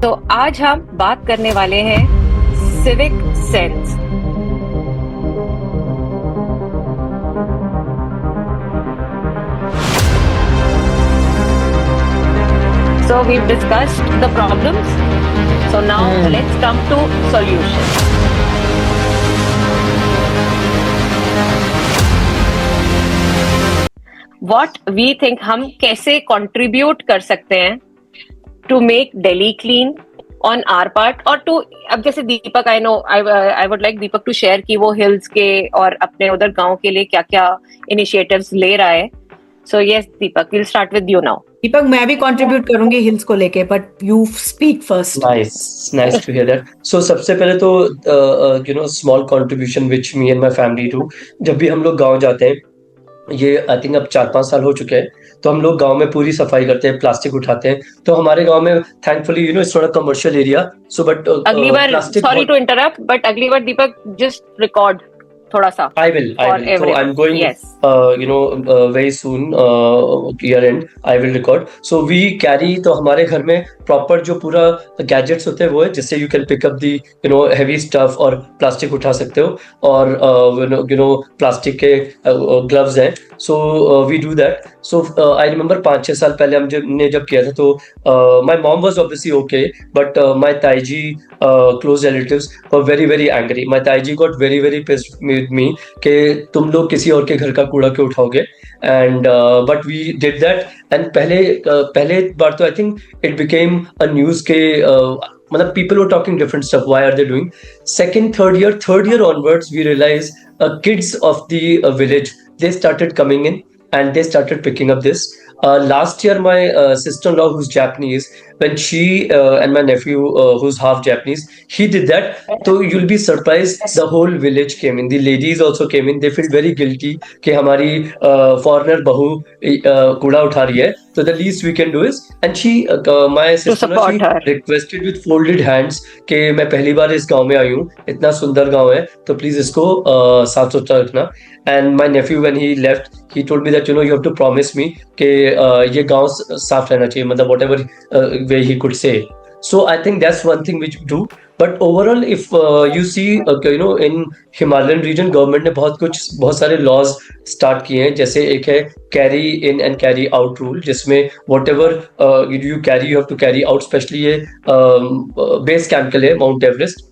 तो आज हम बात करने वाले हैं civic sense. So we've discussed the problems. So now let's come to solutions. What we think हम कैसे contribute कर सकते हैं to make Delhi clean on our part और to अब जैसे दीपक I would like Deepak to share कि वो hills के और अपने उधर गांव के लिए क्या क्या initiatives ले रहा है. So yes Deepak, we'll start with you now. दीपक, मैं भी कंट्रीब्यूट करूंगी हिल्स को लेके, but you speak first. Nice to hear that. So सबसे पहले तो small contribution which me and my family do. जब भी हम लोग गांव जाते हैं, ये आई थिंक अब 4-5 साल हो चुके हैं, तो हम लोग गांव में पूरी सफाई करते हैं, प्लास्टिक उठाते हैं. तो हमारे गांव में thankfully it's not a commercial area, so but अगली बार सॉरी टू इंटरप्ट, बट अगली बार दीपक जस्ट रिकॉर्ड थोड़ा सा. I will. So I'm going, yes. Very soon, year end, I will record. So we carry, तो हमारे घर में proper जो पूरा gadgets होते हैं वो है, जिससे you can pick up the, heavy stuff और प्लास्टिक उठा सकते हो, और, प्लास्टिक के gloves हैं. So we do that. So I remember 5-6 साल पहले जब किया था, तो my mom was obviously okay, but my taiji close relatives were very very angry. My taiji got very very pissed with me कि तुम लोग किसी और के घर का कूड़ा क्यों उठाओगे. And but we did that. And पहले बार तो I think it became a news के मतलब people were talking different stuff. Why are they doing? Second, third year onwards, we realized kids of the village, they started coming in and they started picking up this. Last year, my sister-in-law, who's Japanese, when she and my nephew, who's half Japanese, he did that. So you'll be surprised, the whole village came in. The ladies also came in. They felt very guilty कि हमारी foreigner बहू कूड़ा उठा रही है. So the least we can do is, and she, my sister-in-law, she requested with folded hands कि मैं पहली बार इस गांव में आई हूँ, इतना सुंदर गांव है, तो प्लीज इसको साफ सुथरा रखना. And my nephew, when he left, he told me that you have to promise me कि ये गांव साफ रहना चाहिए, मतलब whatever way he could say. So I think that's one thing which we do. But overall, if you see, in Himalayan region, government ने बहुत सारे laws start किए हैं. जैसे एक है carry in and carry out rule, जिसमें whatever you carry, you have to carry out. Especially ये base camp के लिए Mount Everest,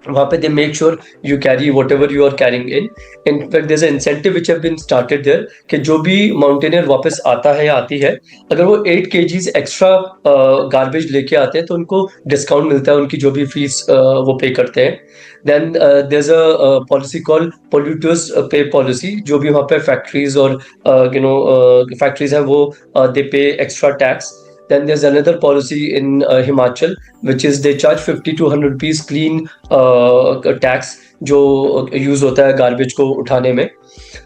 वहाँ पे they make sure you carry whatever you are carrying in. In fact, there's an incentive which have been started there कि जो भी mountaineer वापस आता है या आती है, अगर वो 8 kgs एक्स्ट्रा गार्बेज लेके आते हैं तो उनको डिस्काउंट मिलता है, उनकी जो भी फीस वो पे करते हैं. Then there's a policy called polluters pay policy, जो भी वहाँ पे फैक्ट्रीज और फैक्ट्रीज हैं वो they pay extra tax. Then there's another policy in Himachal, which is they charge 50 to 100 rupees clean tax जो यूज होता है गार्बेज को उठाने में.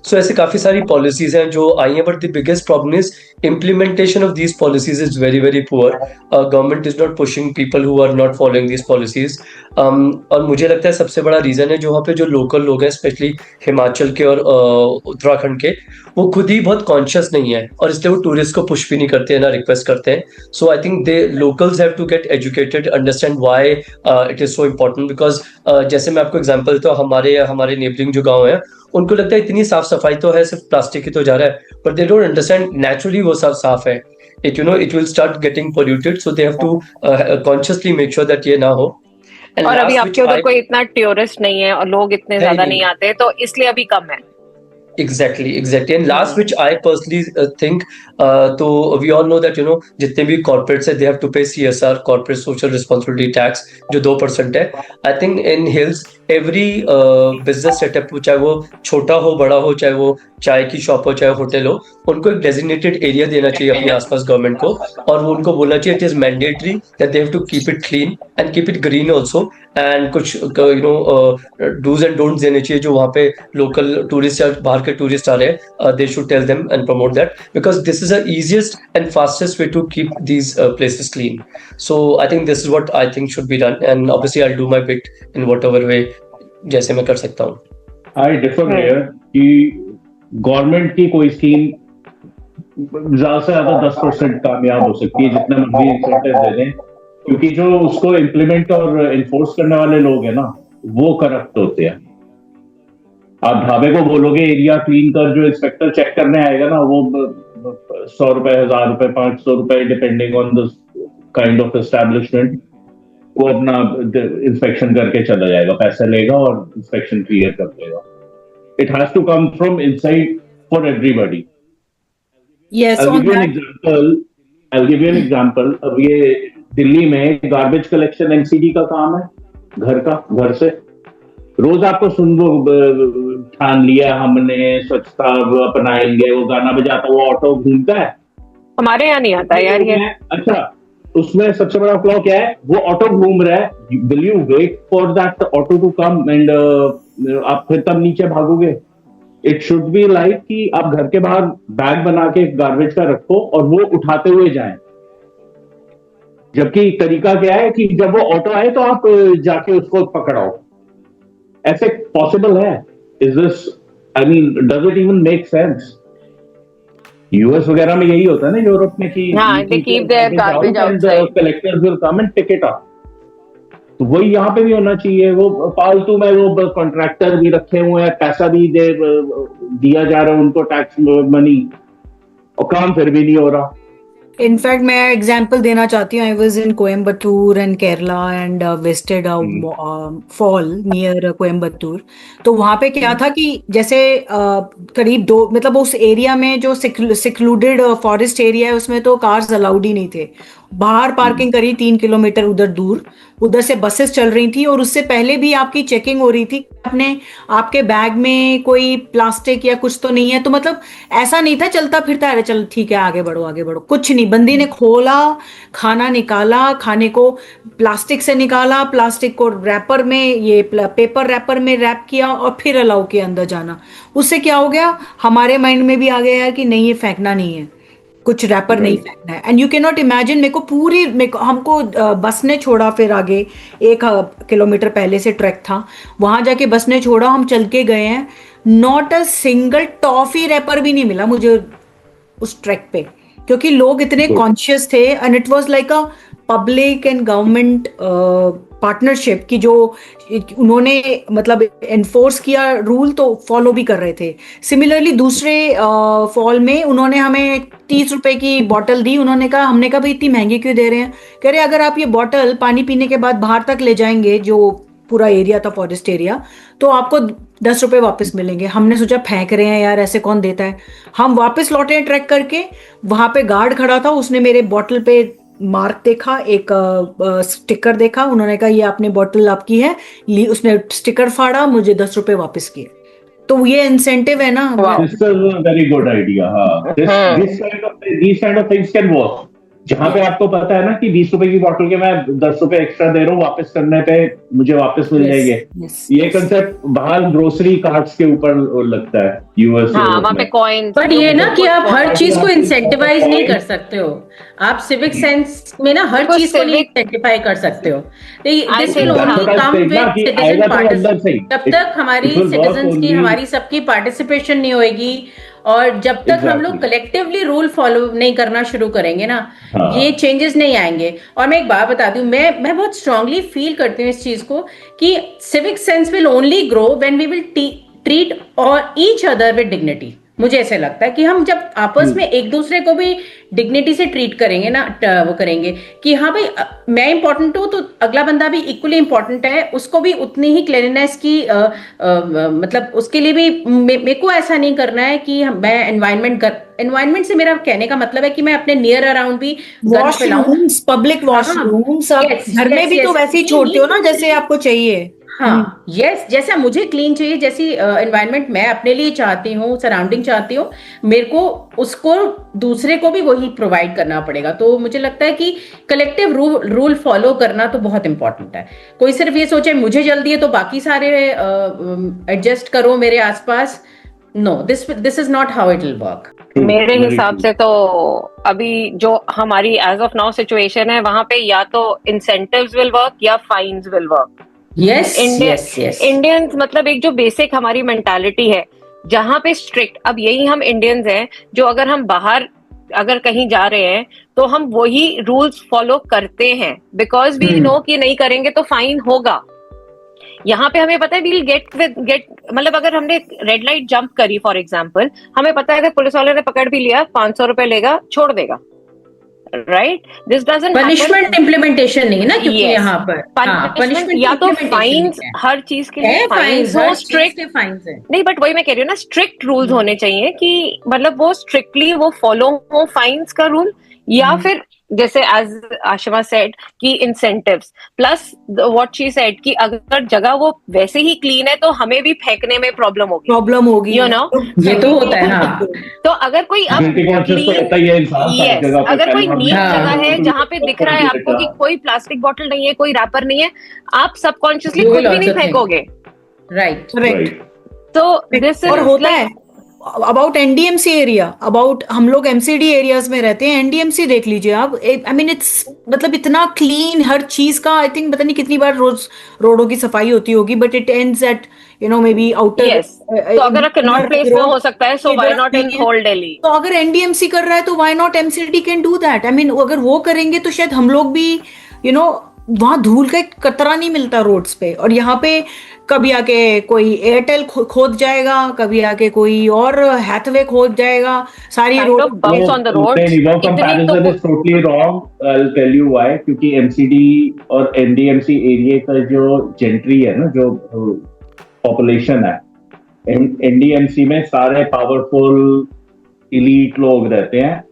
So ऐसे काफी सारी पॉलिसीज हैं जो आई हैं, but the biggest problem is implementation of these policies is very very poor. Government is not pushing people who are not following these policies. और मुझे लगता है सबसे बड़ा रीजन है जो वहाँ पे जो लोकल लोग हैं, स्पेशली हिमाचल के और उत्तराखंड के, वो खुद ही बहुत कॉन्शियस नहीं है, और इसलिए वो टूरिस्ट को पुश भी नहीं करते हैं, ना रिक्वेस्ट करते हैं. So I think the locals have to get educated, understand why it is so important. Because जैसे मैं आपको एग्जांपल देता हूँ, हमारे नेबरिंग जो गाँव है, उनको लगता है इतनी साफ सफाई तो है, सिर्फ प्लास्टिक ही तो जा रहा है, but they don't understand naturally वो सब साफ है. it will start getting polluted, so they have to consciously make sure that ये ना हो. और अभी आपके उधर कोई इतना टूरिस्ट नहीं है और लोग इतने ज्यादा नहीं आते, तो इसलिए अभी कम है. Exactly. And last, which I personally think, so we all know that जितने भी corporates है, they have to pay CSR, corporate social responsibility tax, जो 2% है. I think in hills every business setup, चाहे वो छोटा हो बड़ा हो, चाहे वो चाय की शॉप हो चाहे होटल हो, उनको एक डेजिग्नेटेड एरिया देना चाहिए अपने आसपास गवर्नमेंट को, और वो उनको बोलना चाहिए it is mandatory that they have to keep it clean and keep it green also. And कुछ डूज एंड डोंट्स देने चाहिए जो वहाँ पे लोकल टूरिस्ट या बाहर के टूरिस्ट आ रहे हैं, they should tell them and promote that, because this is the easiest and fastest way to keep these places clean. So I think this is what I think should be done, and obviously I will do my bit in whatever way जैसे मैं कर सकता हूँ. I differ here कि government की कोई scheme ज्यादा से ज्यादा 10% कामयाब हो सकती है, जितना मर्जी इंसेंटिव दे दें क्योंकि जो उसको इम्प्लीमेंट और इन्फोर्स करने वाले लोग हैं ना, वो करप्ट होते हैं। आप ढाबे को बोलोगे एरिया क्लीन कर, जो इंस्पेक्टर चेक करने आएगा ना, वो 100 रुपए, 1000 रुपए, 500 रुपए, depending on the kind of establishment, वो अपना इंस्पेक्शन करके चला जाएगा, पैसे लेगा और इंस्पेक्शन क्लियर कर देगा। It has to come from inside for everybody. Yes, I'll on give you an that. example. I'll give you an example. अब ये दिल्ली में गार्बेज कलेक्शन एनसीडी का काम है, घर से रोज आपको ठान लिया हमने, स्वच्छता अपनाएंगे, वो गाना बजाता हुआ ऑटो घूमता है। हमारे यहाँ नहीं आता यार ये। अच्छा, उसमें सबसे बड़ा फ्लॉ क्या है? वो ऑटो घूम रहा है, will you wait for that auto to come and आप फिर तब नीचे भागोगे? इट शुड बी लाइक कि आप घर के बाहर बैग बना के गार्बेज का रखो और वो उठाते हुए जाएं। जबकि तरीका क्या है कि जब वो ऑटो आए तो आप जाके उसको पकड़ाओ। ऐसे पॉसिबल है? Is this, I mean, does it even make sense? US वगैरह में यही होता है ना, यूरोप में, कि they keep their garbage outside. Collectors will come and pick it up. तो वही यहाँ पे भी होना चाहिए। वो फालतू में वो कॉन्ट्रैक्टर भी रखे हुए हैं, पैसा भी दिया जा रहा है उनको, टैक्स मनी, और काम फिर भी नहीं हो रहा। In fact, मैं एग्जांपल देना चाहती हूँ. I was in Coimbatore and Kerala and visited a fall near Coimbatore. तो वहाँ पे क्या था कि जैसे करीब मतलब उस एरिया में जो सिक्लूडेड फॉरेस्ट एरिया है, उसमें तो कार्स अलाउड ही नहीं थे। बाहर पार्किंग करी 3 किलोमीटर उधर दूर, उधर से बसेस चल रही थी, और उससे पहले भी आपकी चेकिंग हो रही थी, आपके बैग में कोई प्लास्टिक या कुछ तो नहीं है। तो मतलब ऐसा नहीं था चलता फिरता, अरे चल ठीक है आगे बढ़ो, कुछ नहीं। बंदी ने खोला, खाना निकाला, खाने को प्लास्टिक से निकाला, प्लास्टिक को रैपर में, ये पेपर रैपर में रैप किया, और फिर अलाउ किया अंदर जाना। उससे क्या हो गया, हमारे माइंड में भी आ गया यार कि नहीं, ये फेंकना नहीं है, कुछ रैपर नहीं फेंकना है। And you can not imagine, हमको बस ने छोड़ा, फिर आगे 1 किलोमीटर पहले से ट्रैक था, वहां जाके बस ने छोड़ा, हम चल के गए हैं, not a single toffee wrapper भी नहीं मिला मुझे उस ट्रैक पे, क्योंकि लोग इतने कॉन्शियस थे। And it was like a public and government partnership की, जो उन्होंने मतलब एनफोर्स किया रूल, तो फॉलो भी कर रहे थे। सिमिलरली दूसरे फॉल में उन्होंने हमें 30 रुपए की बॉटल दी। उन्होंने कहा, हमने कहा भाई इतनी महंगी क्यों दे रहे हैं? कह रहे अगर आप ये बॉटल पानी पीने के बाद बाहर तक ले जाएंगे, जो पूरा एरिया था फॉरेस्ट एरिया, तो आपको 10 रुपए वापस मिलेंगे। हमने सोचा फेंक रहे हैं यार, ऐसे कौन देता है। हम वापस लौटे ट्रैक करके, वहां पे गार्ड खड़ा था, उसने मेरे बॉटल पे मार्क देखा, एक स्टिकर देखा, उन्होंने कहा ये आपने बॉटल आपकी है, उसने स्टिकर फाड़ा, मुझे 10 रुपए वापस किए। तो ये इंसेंटिव है ना। This is a very good idea. हाँ, this kind of things can work. जहां पे आपको पता है ना कि 20 रुपए की बॉटल के मैं 10 रुपए एक्स्ट्रा दे रहा हूँ, वापस करने पे मुझे वापस मिल जाएंगे। ये कंसेप्ट बाहर ग्रोसरी कार्ट्स के ऊपर लगता है यूएस। हाँ, वहाँ पे कॉइन। बट ये ना कि आप हर चीज को इंसेंटिवाइज नहीं कर सकते हो। आप सिविक सेंस में ना हर चीज को नहीं इंसेंटिफाई कर सकते हो। This will only come with citizen participation. जब तक हमारी सिटीजन्स की, हमारी सबकी पार्टिसिपेशन नहीं होगी, और जब तक हम लोग कलेक्टिवली रूल फॉलो नहीं करना शुरू करेंगे ना, ये चेंजेस नहीं आएंगे। और मैं एक बात बताती हूँ, मैं बहुत स्ट्रांगली फील करती हूँ इस चीज को कि civic sense will only grow when we will treat और ईच अदर विद डिग्निटी। मुझे ऐसे लगता है कि हम जब आपस में एक दूसरे को भी डिग्निटी से ट्रीट करेंगे ना, वो करेंगे कि हाँ भाई मैं इंपॉर्टेंट हूं तो अगला बंदा भी इक्वली इंपॉर्टेंट है, उसको भी उतनी ही क्लीननेस की मतलब उसके लिए भी मेरे को ऐसा नहीं करना है कि मैं एनवायरनमेंट से मेरा कहने का मतलब है कि मैं अपने नियर अराउंड भी वॉशरूम्स, पब्लिक वॉशरूम्स घर में भी तो वैसे ही छोड़ते हो ना जैसे आपको चाहिए। हाँ, यस, जैसा मुझे क्लीन चाहिए, जैसी एनवायरनमेंट मैं अपने लिए चाहती हूँ, सराउंडिंग चाहती हूँ, मेरे को उसको दूसरे को भी वही प्रोवाइड करना पड़ेगा। तो मुझे लगता है कि कलेक्टिव रूल फॉलो करना तो बहुत इंपॉर्टेंट है। कोई सिर्फ ये सोचे मुझे जल्दी है तो बाकी सारे एडजस्ट करो मेरे आसपास। No, this is not how it will work. मेरे हिसाब से तो अभी जो हमारी एज ऑफ नाउ सिचुएशन है, वहां पे या तो इंसेंटिव्स विल वर्क या fines will work. Yes, Indians मतलब एक जो बेसिक हमारी मेंटालिटी है, जहां पे स्ट्रिक्ट, अब यही हम इंडियंस हैं जो अगर हम बाहर अगर कहीं जा रहे हैं तो हम वही रूल्स फॉलो करते हैं, बिकॉज वी नो कि नहीं करेंगे तो फाइन होगा। यहाँ पे हमें पता है वील गेट मतलब अगर हमने रेड लाइट जंप करी फॉर एग्जांपल, हमें पता है अगर पुलिस वाले ने पकड़ भी लिया 500 रुपए लेगा, छोड़ देगा, right? This doesn't punishment implementation नहीं है ना, क्योंकि यहाँ पर पनिशमेंट या तो फाइन्स, हर चीज के लिए फाइन्स हो, स्ट्रिक्ट फाइन्स है नहीं, बट वही मैं कह रही हूँ ना, स्ट्रिक्ट रूल्स होने चाहिए कि मतलब वो स्ट्रिक्टली वो फॉलो हो फाइन्स का रूल, या फिर जैसे एज आशिमा सेड कि incentives plus what she said कि अगर जगह वो वैसे ही क्लीन है तो हमें भी फेंकने में प्रॉब्लम होगी, यू नो, ये तो होता है। हाँ, तो अगर कोई अब अगर कोई नीट जगह है जहाँ पे दिख रहा है आपको कि कोई प्लास्टिक बॉटल नहीं है, कोई रैपर नहीं है, आप सबकॉन्शियसली खुद भी नहीं फेंकोगे, राइट? तो दिस इज होता है अबाउट एनडीएमसी एरिया, अबाउट हम लोग एमसीडी एरियाज में रहते हैं, एनडीएमसी देख लीजिए आप, आई मीन इट्स मतलब इतना क्लीन हर चीज का, आई थिंक पता नहीं कितनी बार रोज रोडों की सफाई होती होगी, but it ends at you know may be outer. तो अगर कनॉट प्लेस में हो सकता है, so why not in whole Delhi? तो अगर एनडीएमसी कर रहा है तो why not MCD can do that? I mean अगर वो करेंगे तो शायद हम लोग भी यू नो वहां धूल का एक कतरा नहीं मिलता रोड्स पे, और यहाँ पे कभी आके कोई एयरटेल खोद जाएगा, कभी आके कोई और हैथवे खोद जाएगा, सारी road bumps on the road. वो comparison is totally wrong, I will tell you why, क्योंकि एमसीडी और एनडीएमसी एरिया का जो जेंट्री है ना, जो पॉपुलेशन है, एनडीएमसी में सारे पावरफुल इलीट लोग रहते हैं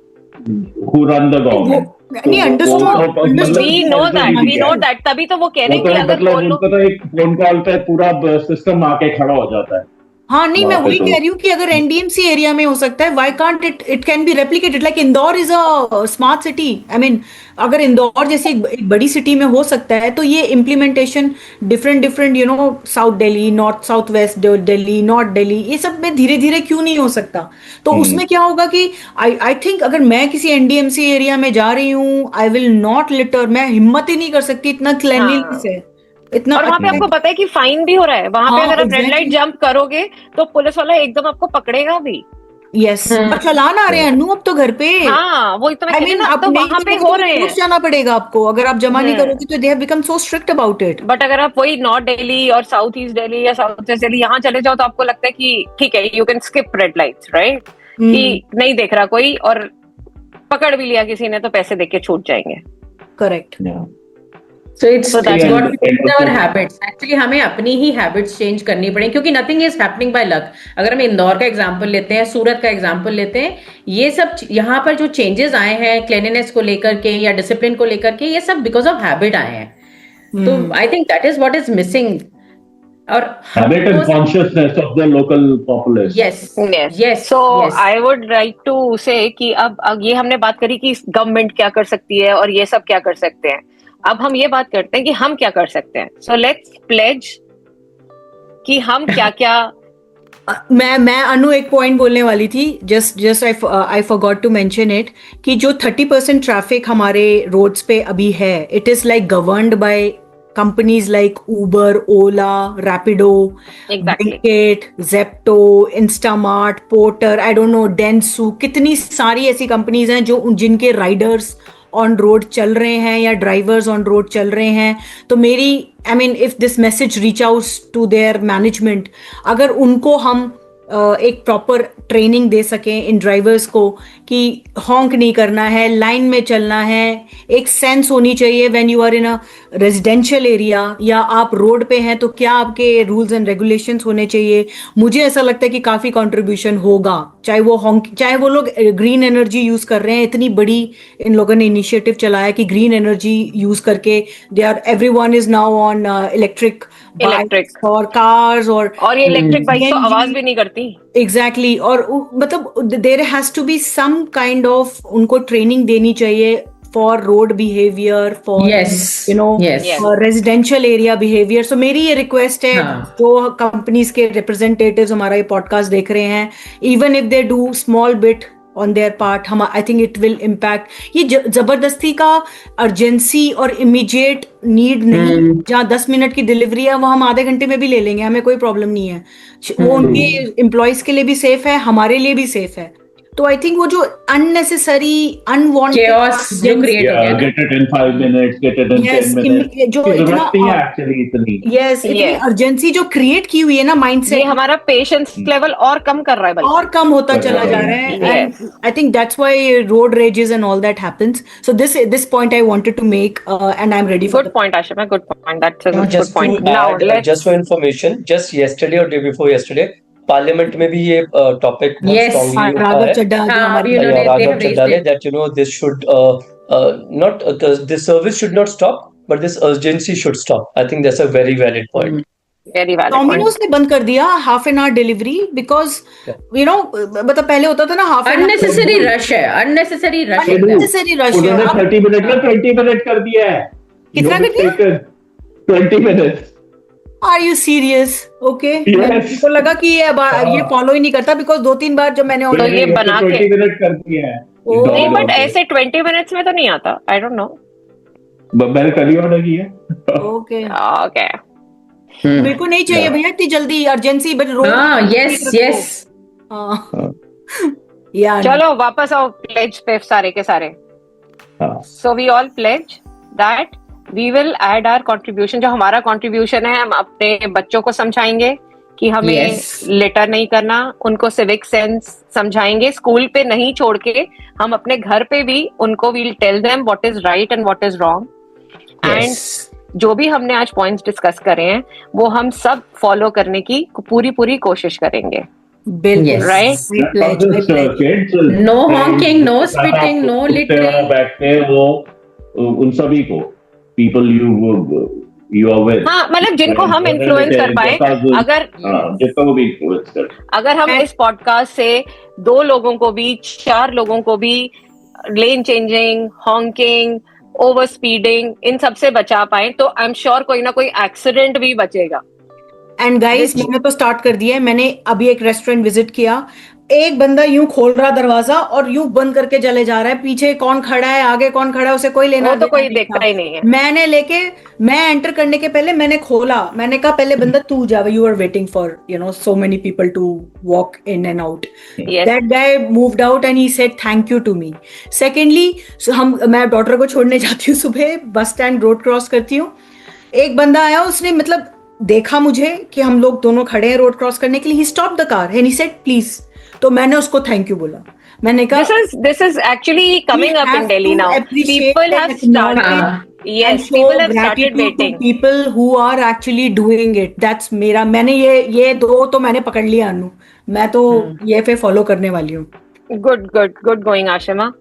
who run the government. नहीं, understood. We know that. तभी तो वो कह रहे हैं कि अगर उनको तो एक फोन कॉल पे पूरा सिस्टम आके खड़ा हो जाता है। हाँ नहीं, मैं वही कह रही हूँ कि अगर एनडीएमसी एरिया में हो सकता है, why can't it can be replicated, like Indore is a smart city. I mean अगर इंदौर जैसी एक बड़ी सिटी में हो सकता है, तो ये implementation different you know south Delhi, north south west Delhi, north Delhi, ये सब में धीरे धीरे क्यों नहीं हो सकता? तो उसमें क्या होगा कि आई थिंक अगर मैं किसी एनडीएमसी एरिया में जा रही हूँ, आई विल नॉट लिटर, मैं हिम्मत ही नहीं कर सकती, इतना क्लीनलीनेस है इतना। और वहाँ पे आपको पता है कि फाइन भी हो रहा है वहाँ पे, अगर आप रेड लाइट जंप करोगे तो पुलिस वाला एकदम आपको पकड़ेगा भी। यस, और चलान आ रहे हैं अनु अब तो घर पे। हाँ, वो इतना तो वहाँ पे हो रहे हैं। जाना पड़ेगा आपको, अगर आप जमा नहीं करोगे तो they have become so strict about it. But अगर आप वही नॉर्थ दिल्ली और साउथ ईस्ट दिल्ली या साउथ वेस्ट दिल्ली यहाँ चले जाओ तो आपको लगता है कि ठीक है, you can skip red lights, right? कि नहीं देख रहा कोई और पकड़ भी लिया किसी ने तो पैसे देके छूट जाएंगे। Correct. So that's what we do with our habits. Actually हमें अपनी ही हैबिट्स चेंज करनी पड़ेंगी, क्योंकि nothing is happening by luck. अगर हम इंदौर का एग्जांपल लेते हैं, सूरत का एग्जांपल लेते हैं, ये सब यहाँ पर जो चेंजेस आए हैं क्लीनलीनेस को लेकर के या डिसिप्लिन को लेकर के, ये सब बिकॉज ऑफ हैबिट आए हैं। तो I think that is what is missing, और habit and consciousness of the local population. yes. So I would like to say कि अब ये हमने बात करी कि गवर्नमेंट क्या कर सकती है और ये सब क्या कर सकते हैं। अब हम ये बात करते हैं कि हम क्या कर सकते हैं। So let's pledge कि हम क्या क्या मैं अनु एक पॉइंट बोलने वाली थी, just I forgot to mention it, कि जो 30% ट्रैफिक हमारे रोड्स पे अभी है, it is like governed by companies like Uber, Ola, Rapido, Blinkit, Zepto, Instamart, Porter, I don't know, Dentsu, कितनी सारी ऐसी कंपनीज हैं जो जिनके राइडर्स ऑन रोड चल रहे हैं या ड्राइवर्स ऑन रोड चल रहे हैं। तो मेरी I mean if this message reach out to their management, अगर उनको हम एक प्रॉपर ट्रेनिंग दे सकें इन ड्राइवर्स को कि हॉन्क नहीं करना है, लाइन में चलना है, एक सेंस होनी चाहिए when you are in a residential area या आप रोड पे हैं तो क्या आपके रूल्स एंड रेगुलेशंस होने चाहिए। मुझे ऐसा लगता है कि काफी कंट्रीब्यूशन होगा, चाहे वो लोग ग्रीन एनर्जी यूज कर रहे हैं, इतनी बड़ी इन लोगों ने इनिशिएटिव चलाया कि ग्रीन एनर्जी यूज करके they are everyone is now on electric और कार्स, और ये इलेक्ट्रिक बाइक तो आवाज भी नहीं करती। एग्जैक्टली और मतलब there has to be some kind of उनको ट्रेनिंग देनी चाहिए for road behaviour, for you know residential area behaviour. So मेरी ये रिक्वेस्ट है, जो कंपनीज के रिप्रेजेंटेटिव्स हमारा ये पॉडकास्ट देख रहे हैं, even if they do small bit on their part, हम I think it will impact. ये जबरदस्ती का अर्जेंसी और इमीडिएट नीड नहीं, जहाँ 10 मिनट की डिलीवरी है वो हम आधे घंटे में भी ले लेंगे, हमें कोई प्रॉब्लम नहीं है। वो उनके एम्प्लॉयज के लिए भी सेफ है, हमारे लिए भी सेफ है। तो आई थिंक वो जो अननेसेसरी अनवांटेड chaos जो create हो गया ना। get it in 5 minutes, get it in 10 minutes. जो की जरूरत नहीं है इतना एक्चुअली इतनी। यस इतनी Yes. अर्जेंसी जो क्रिएट की हुई है ना ये माइंडसेट हमारा पेशेंस लेवल और कम कर रहा है बल्कि। और कम होता चला जा रहा है Yes. And I think that's why road rages and all that happens so this point I wanted to make and I am ready for Good point, Ashima. Good point. That's a good Just point. to Now add, let's. just for information, just yesterday or day before yesterday, parliament में भी ये topic बहुत Yes. Strongly उठा राघव है। चड्ढा जो हाँ, हमारे you know, they Raghav have Chadha ने raised it. that this should not this service should not stop, but this urgency should stop. I think that's a very valid point. Very valid point. Domino's ने बंद कर दिया half an hour delivery because you know मतलब पहले होता था ना half an Unnecessary rush है, unnecessary rush है। अननेसेसरी रश उन्होंने 30 मिनट में 20 मिनट कर दिया है। कितना कर दिया? 20 minutes. Are you serious okay Yes. मुझको लगा कि ये फॉलो ही नहीं करता बिकॉज 2-3 बार जब मैंने तो ये बना के- 20 मिनट कर दिया है। ओ, नहीं, बट ऐसे 20 मिनट्स में तो नहीं आता। I don't know. मैंने कल ऑर्डर किया। Okay Okay. मेरे को नहीं चाहिए भैया इतनी जल्दी अर्जेंसी बट रोड हाँ, yes, yes. या चलो वापस आओ प्लेज पे सारे के सारे। हाँ। So we all pledge that we will add our contribution। जो हमारा contribution है हम अपने बच्चों को समझाएंगे कि हमें Yes. लिटर नहीं करना, उनको सिविक सेंस समझाएंगे, स्कूल पे नहीं छोड़ के हम अपने घर पे भी उनको we'll tell them what is right and what is wrong। And Yes. जो भी हमने आज पॉइंट्स डिस्कस करे हैं वो हम सब फॉलो करने की पूरी कोशिश करेंगे। बिल्कुल Yes. Right? I pledge, I pledge. Kids, No honking, no spitting, no कुत्ते littering. वहाँ बैठते हैं वो उन सभी को people you are with। हाँ, मतलब जिनको हम इन्फ्लुएंस कर पाए। अगर जिनको भी इन्फ्लुएंस कर। अगर हम इस पॉडकास्ट से 2 लोगों को भी 4 लोगों को भी lane changing, honking, over speeding इन सब से बचा पाए तो आई एम श्योर कोई ना कोई एक्सीडेंट भी बचेगा। एंड गाइस मैंने तो स्टार्ट कर दिया है मैंने अभी एक रेस्टोरेंट विजिट किया एक बंदा यूं खोल रहा दरवाजा और यूं बंद करके चले जा रहा है पीछे कौन खड़ा है आगे कौन खड़ा है उसे कोई लेना वो तो देना कोई नहीं देखता था। ही नहीं है। मैं एंटर करने के पहले मैंने खोला मैंने कहा पहले बंदा तू जा you are waiting for you know so many people to walk in and out Yes. That guy moved out and he said thank you to me secondly मैं डॉटर को छोड़ने जाती हूँ सुबह बस स्टैंड रोड क्रॉस करती हूँ एक बंदा आया उसने मतलब देखा मुझे कि हम लोग दोनों खड़े हैं रोड क्रॉस करने के लिए he stop the car and he said please तो मैंने उसको थैंक यू बोला मैंने कहा This is actually coming up in Delhi now. People have started. हाँ। Yes, people have started waiting. people who are actually doing it that's मेरा मैंने ये 2 तो मैंने पकड़ लिया अनु मैं तो ये पे फॉलो करने वाली हूँ Good going, Ashima.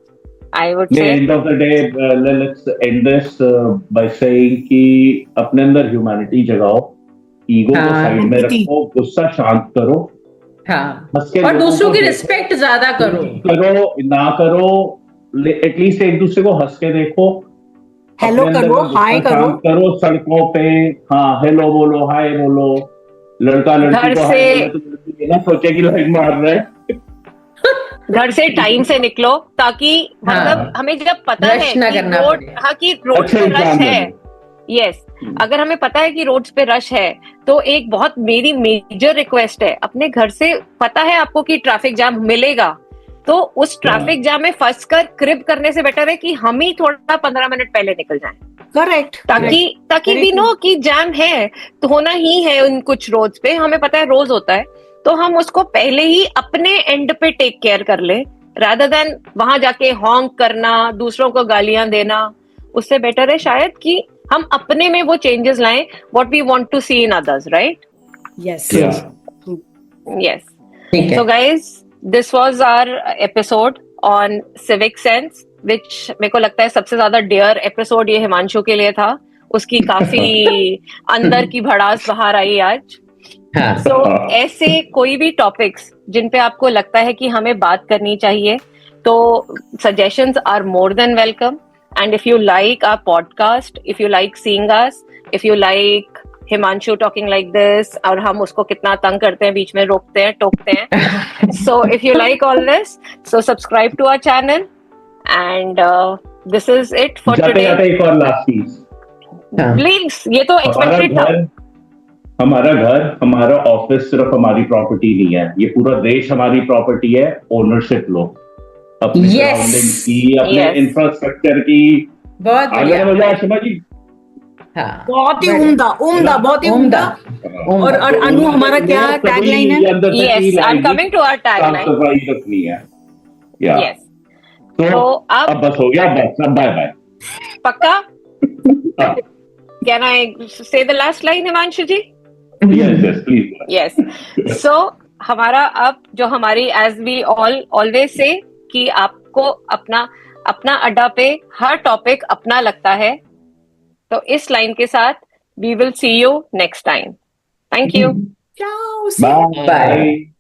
I would say. end of the day let's end this by saying कि अपने अंदर ह्यूमैनिटी जगाओ ईगो को हाँ, साइड में empathy. रखो गुस्सा शांत करो हाँ। हंस के और लोगों दूसरों को की देखो। रिस्पेक्ट ज्यादा करो। ना करो एटलीस्ट एक दूसरे को हंस के देखो हेलो अपने अंदर करो का गुस्सा हाय करो शांत करो सड़कों पे हाँ हेलो बोलो हाय बोलो लड़का लड़की घर को से- हाय बोले तो लड़की ये ना सोचे कि लाइन मार रहा है घर से टाइम से निकलो ताकि मतलब हाँ। हमें जब पता Rush है ना कि करना रोड पड़े। हाँ कि रोड अच्छा पे रश एग्जाम है देने। यस अगर हमें पता है कि रोड्स पे रश है तो एक बहुत मेरी मेजर रिक्वेस्ट है अपने घर से पता है आपको कि ट्रैफिक जाम मिलेगा तो उस ट्रैफिक जाम में फंस कर क्रिब करने से बेटर है कि हम ही थोड़ा 15 मिनट पहले निकल जाएं करेक्ट ताकि वी नो कि जैम है तो होना ही है उन कुछ रोड्स पे हमें पता है रोज होता है तो हम उसको पहले ही अपने एंड पे टेक केयर कर ले rather than वहां जाके हॉन्क करना दूसरों को गालियां देना उससे बेटर है शायद कि हम अपने में वो चेंजेस लाएं what we want to see in others right yes yes ठीक है। So guys, this was our episode on civic sense, which मेरे को लगता है सबसे ज्यादा डेयर एपिसोड ये हिमांशु के लिए था उसकी काफी अंदर की भड़ास बाहर आई आज हाँ। तो ऐसे कोई भी टॉपिक्स जिन पे आपको लगता है कि हमें बात करनी चाहिए तो suggestions are more than welcome and if you like our podcast if you like seeing us if you like Himanshu talking like this और हम उसको कितना तंग करते हैं बीच में रोकते हैं टोकते हैं so if you like all this so subscribe to our channel and this is it for जाते टुडे जाते एक और लास्ट चीज प्लीज ये तो एक्सपेक्टेड था हमारा घर हमारा ऑफिस सिर्फ हमारी प्रॉपर्टी नहीं है ये पूरा देश हमारी प्रॉपर्टी है ओनरशिप लो अपनी Yes. सराउंडिंग की, अपने Yes. इंफ्रास्ट्रक्चर की। बहुत आगे बढ़िया। बढ़ो आशिमा जी। हाँ, बहुत ही बढ़िया। उम्दा बहुत ही उम्दा। और अनु हमारा क्या टैगलाइन है? Yes, I'm coming to our साफ tagline. सफाई रखनी है। या Yes. तो तो अब बस हो गया, बस अब बाय बाय। पक्का? Can I say the last line, Himanshu ji? Yes yes please. Yes. So हमारा अब जो हमारी as we always say कि आपको अपना अड्डा पे हर टॉपिक अपना लगता है, तो इस लाइन के साथ we will see you next time. Thank you. Ciao. Bye.